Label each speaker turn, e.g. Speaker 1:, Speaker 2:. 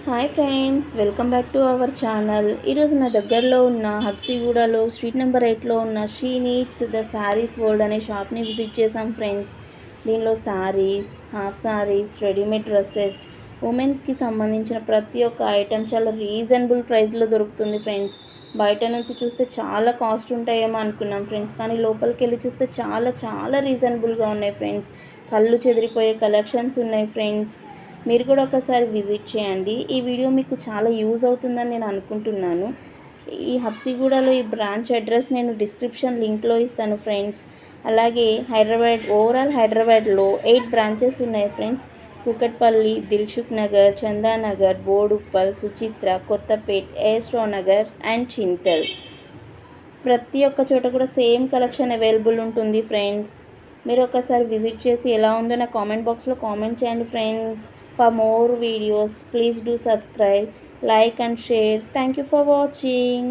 Speaker 1: Hi friends, welcome back to our channel. ఈరోజు నా దగ్గరలో ఉన్న హబ్సిగూడలో స్ట్రీట్ నెంబర్ 8లో ఉన్న She Needs the Sarees World అనే షాప్ని విజిట్ చేసాం ఫ్రెండ్స్. దీనిలో sarees, half sarees, readymade dresses, ఉమెన్స్కి సంబంధించిన ప్రతి ఒక్క ఐటెం చాలా రీజనబుల్ ప్రైస్లో దొరుకుతుంది ఫ్రెండ్స్. బయట నుంచి చూస్తే చాలా కాస్ట్ ఉంటాయేమో అనుకున్నాం ఫ్రెండ్స్, కానీ లోపలికి వెళ్ళి చూస్తే చాలా చాలా రీజనబుల్గా ఉన్నాయి ఫ్రెండ్స్. కళ్ళు చెదిరిపోయే కలెక్షన్స్ ఉన్నాయి ఫ్రెండ్స్. మీరు కూడా ఒకసారి విజిట్ చేయండి. ఈ వీడియో మీకు చాలా యూజ్ అవుతుందని నేను అనుకుంటున్నాను. ఈ హబ్సిగూడలో ఈ బ్రాంచ్ అడ్రస్ నేను డిస్క్రిప్షన్ లింక్లో ఇస్తాను ఫ్రెండ్స్. అలాగే ఓవరాల్ హైదరాబాద్లో 8 బ్రాంచెస్ ఉన్నాయి ఫ్రెండ్స్. కుకట్పల్లి, దిల్సుఖ్ నగర్, చందానగర్, బోడుప్పల్, సుచిత్ర, కొత్తపేట్, ఏస్ట్రో నగర్ అండ్ చింతల్. ప్రతి ఒక్క చోట కూడా సేమ్ కలెక్షన్ అవైలబుల్ ఉంటుంది ఫ్రెండ్స్. మీరు ఒకసారి విజిట్ చేసి ఎలా ఉందో నా కామెంట్ బాక్స్లో కామెంట్ చేయండి friends. For more videos, please do subscribe, like and share. Thank you for watching.